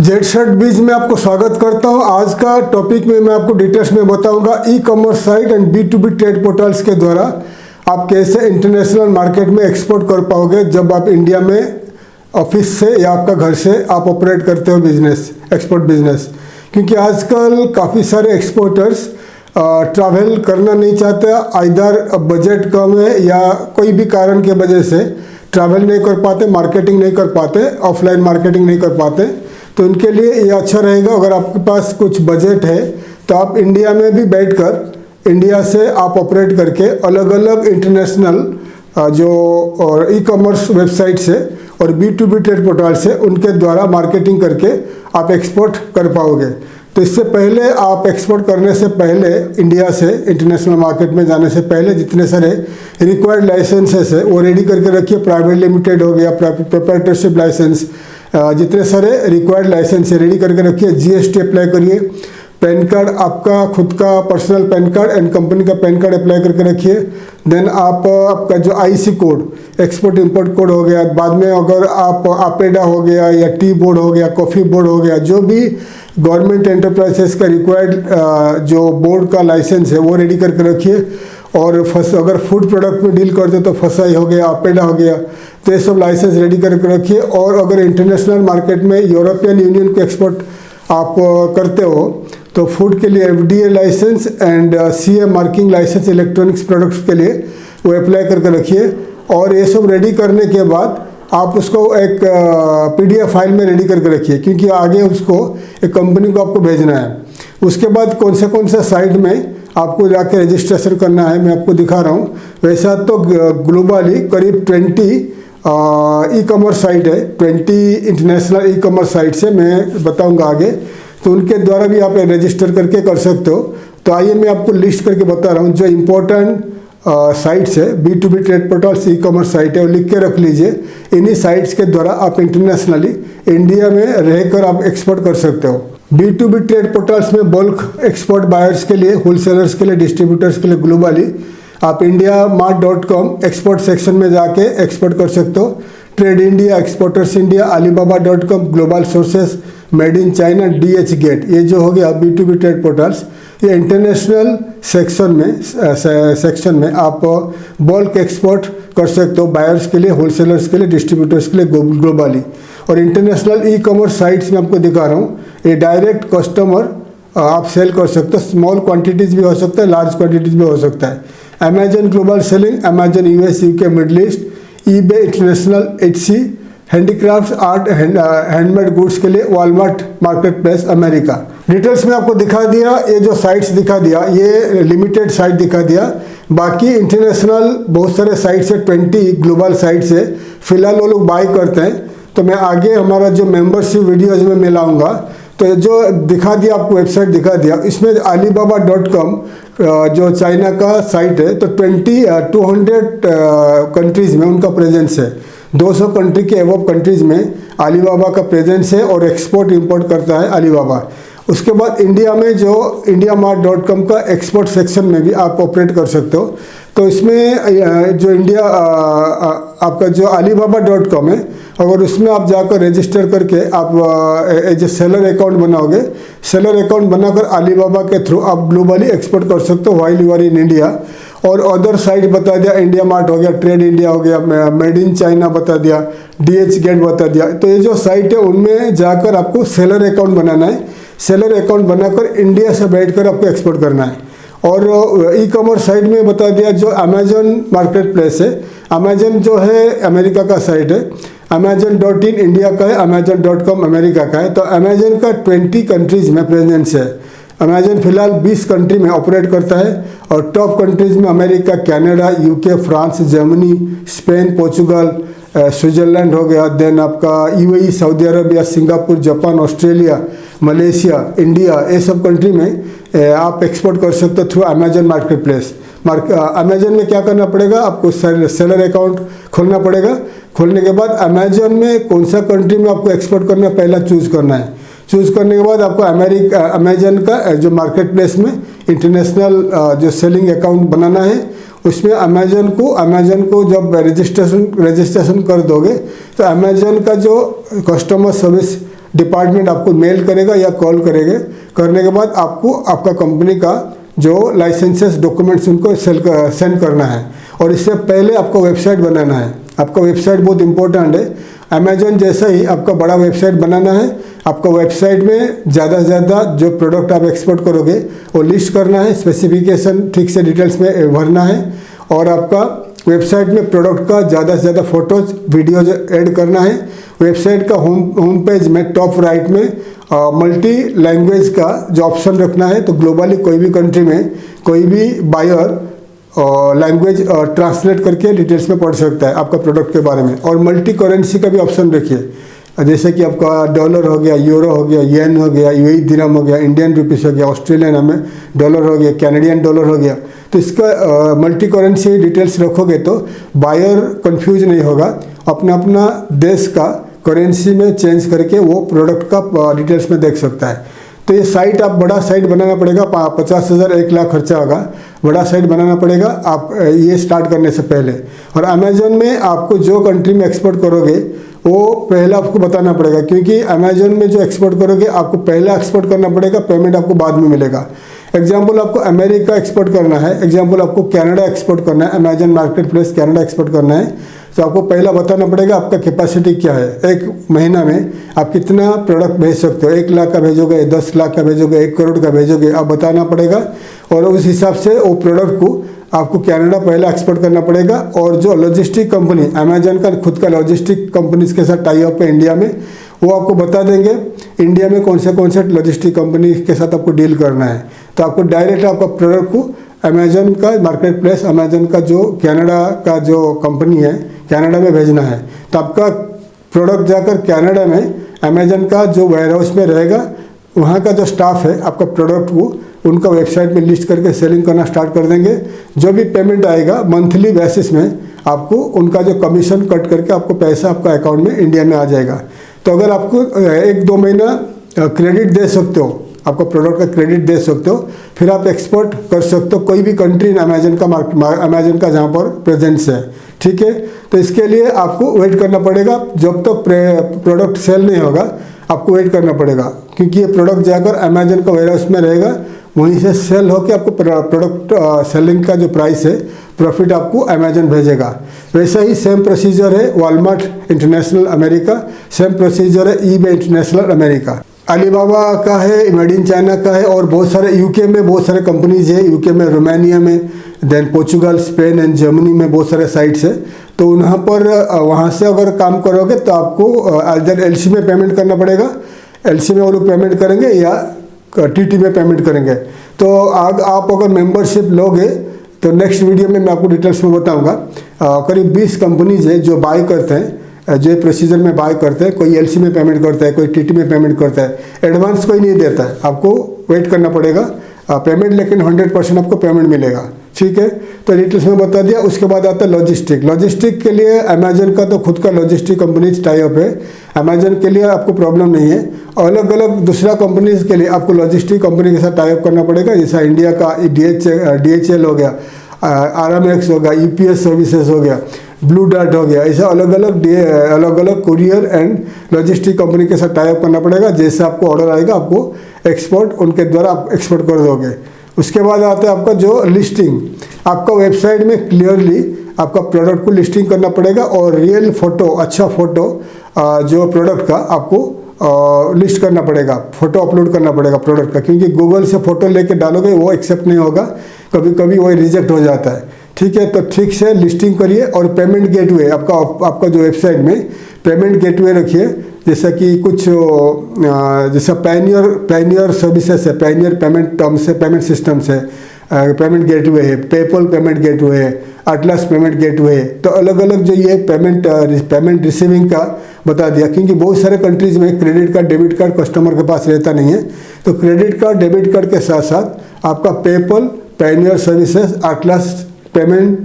Z shirt बीज में आपको स्वागत करता हूं। आज का टॉपिक में मैं आपको डिटेल्स में बताऊंगा e commerce site and B2B trade portals के द्वारा आप कैसे इंटरनेशनल मार्केट में एक्सपोर्ट कर पाओगे जब आप इंडिया में ऑफिस से या आपका घर से आप ऑपरेट करते हो बिजनेस, एक्सपोर्ट बिजनेस। क्योंकि आजकल काफ़ी सारे एक्सपोर्टर्स ट्रैवल करना नहीं चाहते, आइदर बजट कम है या कोई भी कारण के वजह से ट्रैवल नहीं कर पाते, मार्केटिंग नहीं कर पाते, ऑफलाइन मार्केटिंग नहीं कर पाते। तो उनके लिए ये अच्छा रहेगा अगर आपके पास कुछ बजट है तो आप इंडिया में भी बैठकर इंडिया से आप ऑपरेट करके अलग अलग इंटरनेशनल जो ई कॉमर्स वेबसाइट से और B2B ट्रेड पोर्टल से उनके द्वारा मार्केटिंग करके आप एक्सपोर्ट कर पाओगे। तो इससे पहले आप एक्सपोर्ट करने से पहले इंडिया से इंटरनेशनल मार्केट में जाने से पहले जितने सारे रिक्वायर्ड लाइसेंसेस है वो रेडी करके रखिए। प्राइवेट लिमिटेड हो गया, प्रोप्राइटरशिप लाइसेंस, जितने सारे रिक्वायर्ड लाइसेंस है रेडी करके रखिए। GST अप्लाई करिए, पैन कार्ड आपका खुद का personal pan card and company का पैन कार्ड अप्लाई करके रखिए। देन आपका जो IC code, export import code हो गया। बाद में अगर आप APEDA हो गया या टी बोर्ड हो गया, कॉफ़ी बोर्ड हो गया, जो भी गवर्नमेंट एंटरप्राइजेस का रिक्वायर्ड जो बोर्ड का लाइसेंस है वो रेडी करके रखिए। और अगर फूड प्रोडक्ट में डील करते तो FSSAI हो गया, APEDA हो गया, तो ये सब लाइसेंस रेडी करके रखिए। और अगर इंटरनेशनल मार्केट में यूरोपियन यूनियन को एक्सपोर्ट आप करते हो तो फूड के लिए FDA licence and CE marking licence electronics products के लिए वो अप्लाई करके रखिए। और ये सब रेडी करने के बाद आप उसको एक PDF फाइल में रेडी करके रखिए, क्योंकि आगे उसको एक कंपनी को आपको भेजना है। उसके बाद कौन से साइट में आपको जाके रजिस्ट्रेशन करना है मैं आपको दिखा रहा हूँ। वैसा तो ग्लोबली करीब 20 ई कॉमर्स साइट है, 20 इंटरनेशनल ई कॉमर्स साइट से मैं बताऊंगा आगे, तो उनके द्वारा भी आप रजिस्टर करके कर सकते हो। तो आइए मैं आपको लिस्ट करके बता रहा हूँ जो इम्पोर्टेंट साइट्स है, B2B trade portals e commerce site है, वो लिख के रख लीजिए। इन्हीं साइट्स के द्वारा आप इंटरनेशनली इंडिया में रहकर आप एक्सपोर्ट कर सकते हो। B2B ट्रेड पोर्टल्स में बल्क एक्सपोर्ट बायर्स के लिए, होलसेलर्स के लिए, डिस्ट्रीब्यूटर्स के लिए ग्लोबली आप indiamart.com एक्सपोर्ट सेक्शन में जाके एक्सपोर्ट कर सकते हो। Trade India, exporters India, alibaba.com, global sources, made in China, DH gate, ये जो हो गया B2B ट्रेड पोर्टल्स, ये इंटरनेशनल सेक्शन में आप बल्क एक्सपोर्ट कर सकते हो बायर्स के लिए, होलसेलर्स के लिए, डिस्ट्रीब्यूटर्स के लिए ग्लोबली। और इंटरनेशनल ई कॉमर्स साइट्स में आपको दिखा रहा हूँ, ये डायरेक्ट कस्टमर आप सेल कर सकते हो। स्मॉल क्वांटिटीज भी हो सकता है, लार्ज क्वांटिटीज भी हो सकता है। Amazon global selling, Amazon US UK middle east, eBay international, Etsy handicrafts, art handmade goods के लिए, Walmart market place America. Details में आपको दिखा दिया, ये जो साइट्स दिखा दिया ये लिमिटेड साइट दिखा दिया। बाकी इंटरनेशनल बहुत सारे साइट्स है, 20 ग्लोबल साइट्स है, फिलहाल वो लोग बाय करते हैं। तो मैं आगे हमारा जो मेंबरशिप वीडियोज में मैं लाऊंगा, तो जो दिखा दिया आपको वेबसाइट दिखा दिया, इसमें alibaba.com जो चाइना का साइट है, तो 200 कंट्रीज़ में उनका प्रेजेंस है। 200 कंट्री के एवब कंट्रीज़ में अलीबाबा का प्रेजेंस है और एक्सपोर्ट इंपोर्ट करता है अलीबाबा। उसके बाद इंडिया में जो indiamart.com का एक्सपोर्ट सेक्शन में भी आप ऑपरेट कर सकते हो। तो इसमें जो आपका जो alibaba.com है, अगर उसमें आप जाकर रजिस्टर करके आप एज ए सेलर अकाउंट बनाओगे, सेलर अकाउंट बनाकर अलीबाबा के थ्रू आप ग्लोबली एक्सपोर्ट कर सकते हो while you are in India. और अदर साइट बता दिया, इंडिया मार्ट हो गया, ट्रेड इंडिया हो गया, मेड इन चाइना बता दिया, DH गेट बता दिया। तो ये जो साइट है उनमें जाकर आपको सेलर अकाउंट बनाना है। सेलर अकाउंट बनाकर इंडिया से बैठकर आपको एक्सपोर्ट करना है। और ई कॉमर्स साइट में बता दिया जो अमेजन मार्केट प्लेस है, अमेजन जो है अमेरिका का साइट है, amazon.in इंडिया का है, amazon.com अमेरिका का है। तो अमेजन का 20 कंट्रीज़ में प्रेजेंस है। अमेजन फिलहाल 20 कंट्री में ऑपरेट करता है और टॉप कंट्रीज़ में America, Canada, UK, France, Germany, Spain, Portugal, Switzerland हो गया। देन आपका UAE, Saudi Arabia, Singapore, Japan, Australia, Malaysia, India, ये सब कंट्री में आप एक्सपोर्ट कर सकते हो through Amazon market place. Amazon में क्या करना पड़ेगा, आपको सेलर अकाउंट खोलना पड़ेगा। खोलने के बाद अमेजन में कौन सा कंट्री में आपको एक्सपोर्ट करना है पहला चूज़ करना है। चूज़ करने के बाद आपको अमेजन का जो मार्केट प्लेस में इंटरनेशनल जो सेलिंग अकाउंट बनाना है। उसमें अमेजन को जब रजिस्ट्रेशन कर दोगे तो अमेजन का जो कस्टमर सर्विस डिपार्टमेंट आपको मेल करेगा या कॉल करेंगे। करने के बाद आपको आपका कंपनी का जो लाइसेंसेस डॉक्यूमेंट्स उनको सेंड करना है। और इससे पहले आपको वेबसाइट बनाना है। आपका वेबसाइट बहुत इंपॉर्टेंट है। अमेजोन जैसा ही आपका बड़ा वेबसाइट बनाना है। आपका वेबसाइट में ज़्यादा से ज़्यादा जो प्रोडक्ट आप एक्सपोर्ट करोगे वो लिस्ट करना है, स्पेसिफिकेशन ठीक से डिटेल्स में भरना है। और आपका वेबसाइट में प्रोडक्ट का ज़्यादा से ज़्यादा फोटोज वीडियोज ऐड करना है। वेबसाइट का होम पेज में टॉप राइट में मल्टी लैंग्वेज का जो ऑप्शन रखना है। तो ग्लोबली कोई भी कंट्री में कोई भी बायर लैंग्वेज ट्रांसलेट करके डिटेल्स में पढ़ सकता है आपका प्रोडक्ट के बारे में। और मल्टी करेंसी का भी ऑप्शन रखिए, जैसे कि आपका डॉलर हो गया, यूरो हो गया, येन हो गया, यूएई दिरहम हो गया, इंडियन रुपीस हो गया, ऑस्ट्रेलियन में डॉलर हो गया, कैनेडियन डॉलर हो गया। तो इसका मल्टी करेंसी डिटेल्स रखोगे तो बायर कंफ्यूज नहीं होगा। अपना अपना देश का करेंसी में चेंज करके वो प्रोडक्ट का डिटेल्स में देख सकता है। तो ये साइट आप बड़ा साइट बनाना पड़ेगा, 50,000 1 लाख खर्चा होगा। बड़ा साइट बनाना पड़ेगा आप ये स्टार्ट करने से पहले। और अमेजोन में आपको जो कंट्री में एक्सपोर्ट करोगे वो पहले आपको बताना पड़ेगा, क्योंकि अमेजोन में जो एक्सपोर्ट करोगे आपको पहले एक्सपोर्ट करना पड़ेगा, पेमेंट आपको बाद में मिलेगा। एग्जाम्पल आपको अमेरिका एक्सपोर्ट करना है, एग्जाम्पल आपको कनाडा एक्सपोर्ट करना है, Amazon market place Canada export करना है। तो आपको पहला बताना पड़ेगा आपका कैपेसिटी क्या है। एक महीना में आप कितना प्रोडक्ट भेज सकते हो, 1 लाख का भेजोगे, 10 लाख का भेजोगे, 1 करोड़ का भेजोगे, आप बताना पड़ेगा। और उस हिसाब से वो प्रोडक्ट को आपको कनाडा पहला एक्सपोर्ट करना पड़ेगा। और जो लॉजिस्टिक कंपनी अमेजन का खुद का लॉजिस्टिक कंपनीज के साथ टाई अप है इंडिया में, वो आपको बता देंगे इंडिया में कौन से लॉजिस्टिक कंपनी के साथ आपको डील करना है। तो आपको डायरेक्ट आपका प्रोडक्ट को अमेजन का मार्केट प्लेस, अमेजन का जो कनाडा का जो कंपनी है कनाडा में भेजना है। तो आपका प्रोडक्ट जाकर कनाडा में अमेजन का जो वेयर हाउस में रहेगा, वहाँ का जो स्टाफ है आपका प्रोडक्ट को उनका वेबसाइट में लिस्ट करके सेलिंग करना स्टार्ट कर देंगे। जो भी पेमेंट आएगा मंथली बेसिस में आपको उनका जो कमीशन कट करके आपको पैसा आपका अकाउंट में इंडिया में आ जाएगा। तो अगर आपको 1-2 महीना क्रेडिट दे सकते हो, आपको प्रोडक्ट का क्रेडिट दे सकते हो, फिर आप एक्सपोर्ट कर सकते हो कोई भी कंट्री इन अमेजन का जहाँ पर प्रेजेंस है। ठीक है, तो इसके लिए आपको वेट करना पड़ेगा। जब तक प्रोडक्ट सेल नहीं होगा आपको वेट करना पड़ेगा, क्योंकि ये प्रोडक्ट जाकर अमेजन का वेयरहाउस में रहेगा, वहीं से सेल होकर आपको प्रोडक्ट सेलिंग का जो प्राइस है प्रॉफिट आपको अमेजन भेजेगा। वैसा ही सेम प्रोसीजर है Walmart international America, same procedure है ईबे इंटरनेशनल अमेरिका। अलीबाबा का है, मेड इन चाइना का है, और बहुत सारे यूके में बहुत सारे कंपनीज है। यूके में, रोमानिया में, then Portugal, Spain and Germany में बहुत सारे साइट्स है। तो वहाँ से अगर काम करोगे तो आपको इधर एलसी में पेमेंट करना पड़ेगा। एलसी में वो लोग पेमेंट करेंगे या टीटी में पेमेंट करेंगे। तो आप अगर मेंबरशिप लोगे तो नेक्स्ट वीडियो में मैं आपको डिटेल्स में बताऊँगा। करीब 20 कंपनीज है जो बाय करते हैं, जो प्रोसीजर में बाय करते हैं। कोई एलसी में पेमेंट करता है, कोई टीटी में पेमेंट करता है। एडवांस कोई नहीं देता है, आपको वेट करना पड़ेगा पेमेंट, लेकिन 100% आपको पेमेंट मिलेगा। ठीक है, तो डिटेल्स में बता दिया। उसके बाद आता है लॉजिस्टिक। लॉजिस्टिक के लिए अमेजन का तो खुद का लॉजिस्टिक कंपनीज टाई अप है। अमेजन के लिए आपको प्रॉब्लम नहीं है। अलग अलग दूसरा कंपनीज के लिए आपको लॉजिस्टिक कंपनी के साथ टाई अप करना पड़ेगा। जैसा इंडिया का DHL हो गया, RMX हो गया, UPS सर्विसेज हो गया, ब्लू डार्ट हो गया। ऐसा अलग अलग कुरियर एंड लॉजिस्टिक कंपनी के साथ टाई अप करना पड़ेगा। जैसे आपको ऑर्डर आएगा आपको एक्सपोर्ट उनके द्वारा आप एक्सपोर्ट कर दोगे। उसके बाद आता है आपका जो लिस्टिंग। आपका वेबसाइट में क्लियरली आपका प्रोडक्ट को लिस्टिंग करना पड़ेगा, और रियल फोटो, अच्छा फोटो जो प्रोडक्ट का आपको लिस्ट करना पड़ेगा, फोटो अपलोड करना पड़ेगा प्रोडक्ट का, क्योंकि गूगल से फोटो लेके डालोगे वो एक्सेप्ट नहीं होगा, कभी कभी वो रिजेक्ट हो जाता है। ठीक है, तो ठीक से लिस्टिंग करिए। और पेमेंट गेटवे आपका जो वेबसाइट में पेमेंट गेटवे रखिए, जैसा कि कुछ जैसा पैनियर सर्विसेज है, पैनियर पेमेंट टर्म्स है, पेमेंट सिस्टम्स है, पेमेंट गेटवे है, पेपल पेमेंट गेटवे है, अटलास पेमेंट गेटवे है। तो अलग अलग जो ये पेमेंट रिसीविंग का बता दिया, क्योंकि बहुत सारे कंट्रीज में credit card debit card customer के पास रहता नहीं है। तो क्रेडिट कार्ड डेबिट कार्ड के साथ साथ आपका PayPal, pannier services, Atlas payment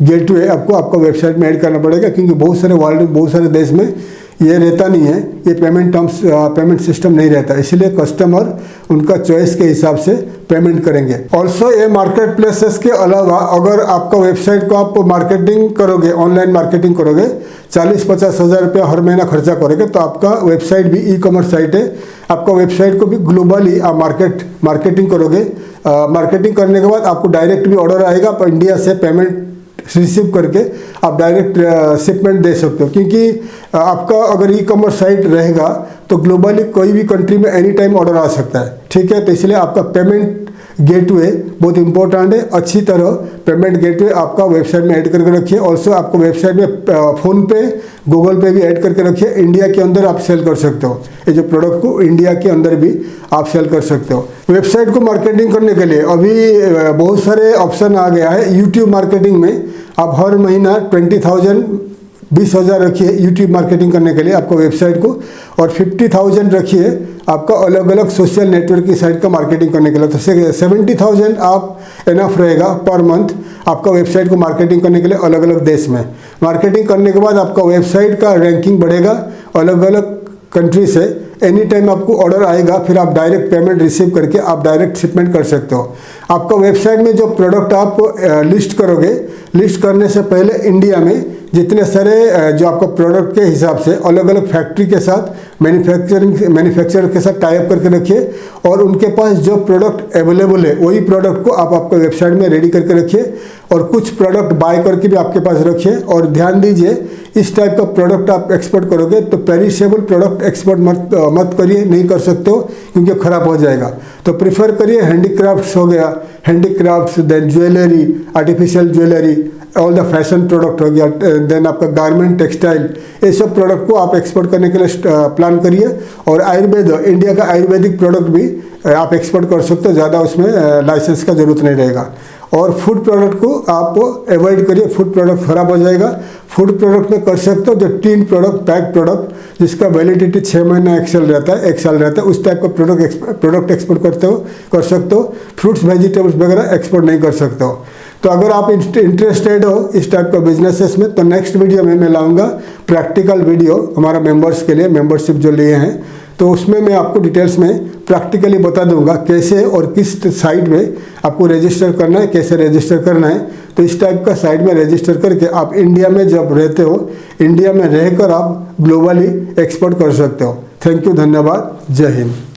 gateway आपको आपका वेबसाइट में ऐड करना पड़ेगा, क्योंकि बहुत सारे वर्ल्ड में बहुत सारे देश में ये रहता नहीं है, ये पेमेंट सिस्टम नहीं रहता, इसलिए कस्टमर उनका चॉइस के हिसाब से पेमेंट करेंगे। ऑल्सो ये मार्केट प्लेसेस के अलावा अगर आपका वेबसाइट को आप मार्केटिंग करोगे, ऑनलाइन मार्केटिंग करोगे, 40-50 हज़ार रुपया हर महीना खर्चा करोगे तो आपका वेबसाइट भी ई कॉमर्स साइट है, आपका वेबसाइट को भी ग्लोबली आप मार्केटिंग करोगे। मार्केटिंग करने के बाद आपको डायरेक्ट भी ऑर्डर आएगा, आप इंडिया से पेमेंट रिसीव करके आप डायरेक्ट शिपमेंट दे सकते हो, क्योंकि आपका अगर ई कॉमर्स साइट रहेगा तो ग्लोबली कोई भी कंट्री में एनी टाइम ऑर्डर आ सकता है, ठीक है। तो इसलिए आपका पेमेंट गेटवे बहुत इंपॉर्टेंट है, अच्छी तरह पेमेंट गेटवे आपका वेबसाइट में ऐड करके रखिए। ऑल्सो आपको वेबसाइट में फ़ोन पे, गूगल पे भी ऐड करके रखिए। इंडिया के अंदर आप सेल कर सकते हो, ये जो प्रोडक्ट को इंडिया के अंदर भी आप सेल कर सकते हो। वेबसाइट को मार्केटिंग करने के लिए अभी बहुत सारे ऑप्शन आ गया है। यूट्यूब मार्केटिंग में आप हर महीना 20,000 रखिए यूट्यूब मार्केटिंग करने के लिए आपको वेबसाइट को, और 50,000 रखिए आपका अलग अलग सोशल नेटवर्क की साइट का मार्केटिंग करने के लिए। तो 70,000 आप इनफ रहेगा पर मंथ आपका वेबसाइट को मार्केटिंग करने के लिए अलग अलग देश में। मार्केटिंग करने के बाद आपका वेबसाइट का रैंकिंग बढ़ेगा अलग अलग कंट्री से। एनी टाइम आपको ऑर्डर आएगा, फिर आप डायरेक्ट पेमेंट रिसीव करके आप डायरेक्ट शिपमेंट कर सकते हो। आपका वेबसाइट में जो प्रोडक्ट आप लिस्ट करोगे, लिस्ट करने से पहले इंडिया में जितने सारे जो आपका प्रोडक्ट के हिसाब से अलग अलग फैक्ट्री के साथ मैन्युफैक्चरर के साथ टाई अप करके रखिए, और उनके पास जो प्रोडक्ट अवेलेबल है वही प्रोडक्ट को आप आपके वेबसाइट में रेडी करके रखिए, और कुछ प्रोडक्ट बाय करके भी आपके पास रखिए। और ध्यान दीजिए, इस टाइप का प्रोडक्ट आप एक्सपोर्ट करोगे तो पेरिशेबल प्रोडक्ट एक्सपोर्ट मत करिए, नहीं कर सकते हो क्योंकि ख़राब हो जाएगा। तो प्रिफर करिए हैंडीक्राफ्ट्स हो गया, handicrafts, then jewellery, artificial jewellery, all the fashion product हो गया, देन आपका गारमेंट, टेक्सटाइल, ये सब प्रोडक्ट को आप एक्सपोर्ट करने के लिए प्लान करिए। और आयुर्वेद, इंडिया का आयुर्वेदिक प्रोडक्ट भी आप एक्सपोर्ट कर सकते हो, ज़्यादा उसमें लाइसेंस का ज़रूरत नहीं रहेगा। और फूड प्रोडक्ट को आप अवॉइड करिए, फूड प्रोडक्ट ख़राब हो जाएगा। फूड प्रोडक्ट में कर सकते हो जो टीन प्रोडक्ट, पैक प्रोडक्ट जिसका वैलिडिटी 6 महीना 1 साल रहता है, 1 साल रहता है, उस टाइप का प्रोडक्ट एक्सपोर्ट कर सकते हो। फ्रूट्स, वेजिटेबल्स वगैरह एक्सपोर्ट नहीं कर सकते हो। तो अगर आप इंटरेस्टेड हो इस टाइप का बिजनेसेस में, तो नेक्स्ट वीडियो में मैं लाऊंगा प्रैक्टिकल वीडियो हमारा मेंबर्स के लिए, मेंबरशिप जो लिए हैं, तो उसमें मैं आपको डिटेल्स में प्रैक्टिकली बता दूंगा कैसे और किस साइट में आपको रजिस्टर करना है, कैसे रजिस्टर करना है। तो इस टाइप का साइट में रजिस्टर करके आप इंडिया में जब रहते हो, इंडिया में रहकर आप ग्लोबली एक्सपोर्ट कर सकते हो। थैंक यू, धन्यवाद, जय हिंद।